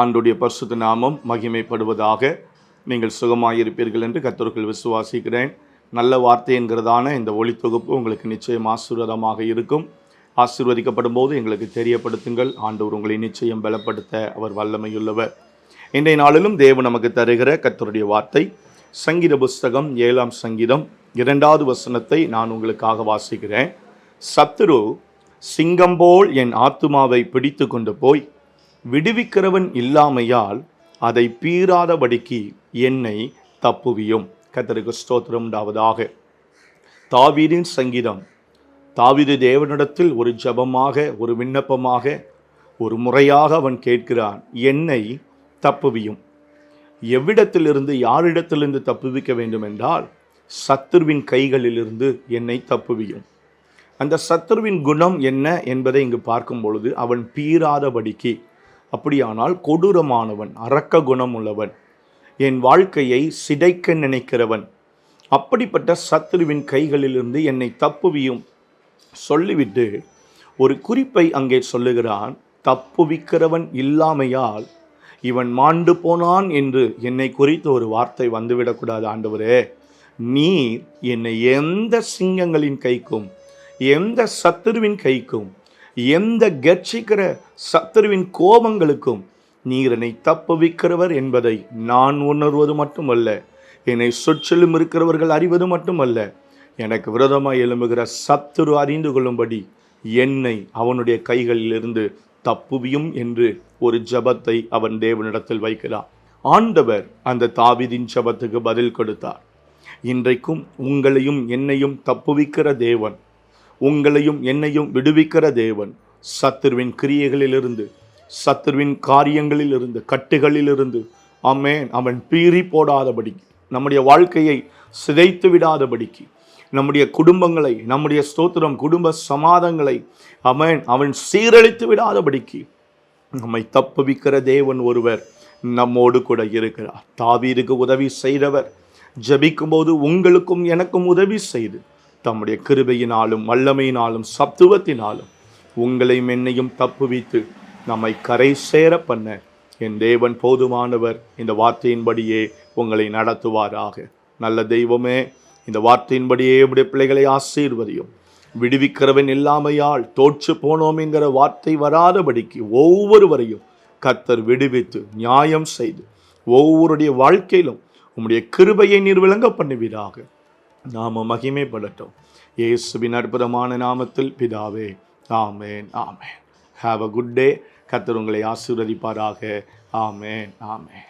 ஆண்டுடைய பரிசுத்த நாமம் மகிமைப்படுவதாக. நீங்கள் சுகமாயிருப்பீர்கள் என்று கர்த்தருக்குள் விசுவாசிக்கிறேன். நல்ல வார்த்தை என்கிறதான இந்த ஒளி தொகுப்பு உங்களுக்கு நிச்சயம் ஆசீர்வாதமாக இருக்கும். ஆசீர்வதிக்கப்படும் போது எங்களுக்கு தெரியப்படுத்துங்கள். ஆண்டவர் உங்களை நிச்சயம் பலப்படுத்த அவர் வல்லமையுள்ளவர். இன்றைய நாளிலும் தேவன் நமக்கு தருகிற கர்த்தருடைய வார்த்தை சங்கீத புஸ்தகம் 7ஆம் சங்கீதம் 2வது வசனத்தை நான் உங்களுக்காக வாசிக்கிறேன். சத்துரு சிங்கம் போல் என் ஆத்துமாவை பிடித்து கொண்டு போய் விடுவிக்கிறவன் இல்லாமையால் அதை பீறாதபடிக்கு என்னை தப்புவியும். கர்த்தருக்கு ஸ்தோத்திரம் உண்டாவதாக. தாவீதின் சங்கீதம். தாவீது தேவனிடத்தில் ஒரு ஜெபமாக, ஒரு விண்ணப்பமாக, ஒரு முறையாக அவன் கேட்கிறான், என்னை தப்புவியும். எவ்விடத்திலிருந்து, யாரிடத்திலிருந்து தப்புவிக்க வேண்டும் என்றால் சத்துருவின் கைகளிலிருந்து என்னை தப்புவியும். அந்த சத்துருவின் குணம் என்ன என்பதை இங்கு பார்க்கும் பொழுது அவன் பீறாதபடிக்கு, அப்படியானால் கொடூரமானவன், அரக்க குணம் உள்ளவன், என் வாழ்க்கையை சிதைக்க நினைக்கிறவன், அப்படிப்பட்ட சத்துருவின் கைகளிலிருந்து என்னை தப்புவியும் சொல்லிவிட்டு ஒரு குறிப்பை அங்கே சொல்லுகிறான். தப்புவிக்கிறவன் இல்லாமையால் இவன் மாண்டு போனான் என்று என்னை குறித்து ஒரு வார்த்தை வந்துவிடக்கூடாது. ஆண்டவரே, நீர் என்னை எந்த சிங்கங்களின் கைக்கும், எந்த சத்துருவின் கைக்கும், எந்த கர்ச்சிக்கிற சத்துருவின் கோபங்களுக்கும் நீர் என்னை தப்புவிக்கிறவர் என்பதை நான் உணர்வது மட்டுமல்ல, என்னை சுற்றிலும் இருக்கிறவர்கள் அறிவது மட்டுமல்ல, எனக்கு விரோதமாய் எழும்புகிற சத்துரு அறிந்து கொள்ளும்படி என்னை அவனுடைய கைகளிலிருந்து தப்புவியும் என்று ஒரு ஜெபத்தை அவன் தேவனிடத்தில் வைக்கிறான். ஆண்டவர் அந்த தாவீதின் ஜெபத்துக்கு பதில் கொடுத்தார். இன்றைக்கும் உங்களையும் என்னையும் தப்புவிக்கிற தேவன், உங்களையும் என்னையும் விடுவிக்கிற தேவன், சத்துருவின் கிரியைகளிலிருந்து, சத்துருவின் காரியங்களிலிருந்து, கட்டுகளிலிருந்து, ஆமென், அவன் பீறி போடாதபடிக்கு, நம்முடைய வாழ்க்கையை சிதைத்து விடாதபடிக்கு, நம்முடைய குடும்பங்களை, நம்முடைய ஸ்தோத்திரம் குடும்ப சமாதங்களை ஆமென் அவன் சீரழித்து விடாதபடிக்கு நம்மை தப்புவிக்கிற தேவன் ஒருவர் நம்மோடு கூட இருக்கிறார். தாவீதுக்கு உதவி செய்தவர் ஜெபிக்கும் போது உங்களுக்கும் எனக்கும் உதவி செய்து தம்முடைய கிருபையினாலும் வல்லமையினாலும் சத்துவத்தினாலும் உங்களையும் என்னையும் தப்புவித்து நம்மை கரை சேர பண்ண என் தேவன் போதுமானவர். இந்த வார்த்தையின்படியே உங்களை நடத்துவாராக. நல்ல தெய்வமே, இந்த வார்த்தையின்படியே உடைய பிள்ளைகளை ஆசீர்வதியும். விடுவிக்கிறவன் இல்லாமையால் தோற்று போனோம் என்கிற வார்த்தை வராதபடிக்கு ஒவ்வொருவரையும் கர்த்தர் விடுவித்து நியாயம் செய்து ஒவ்வொருடைய வாழ்க்கையிலும் உம்முடைய கிருபையை நீர் விளங்க பண்ணுவீராக. நாம மகிமைப்படட்டும். இயேசுவின் அற்புதமான நாமத்தில் பிதாவே, ஆமேன், ஆமேன். Have a good day. கர்த்தர் உங்களை ஆசீர்வதிப்பாராக. ஆமேன், ஆமேன்.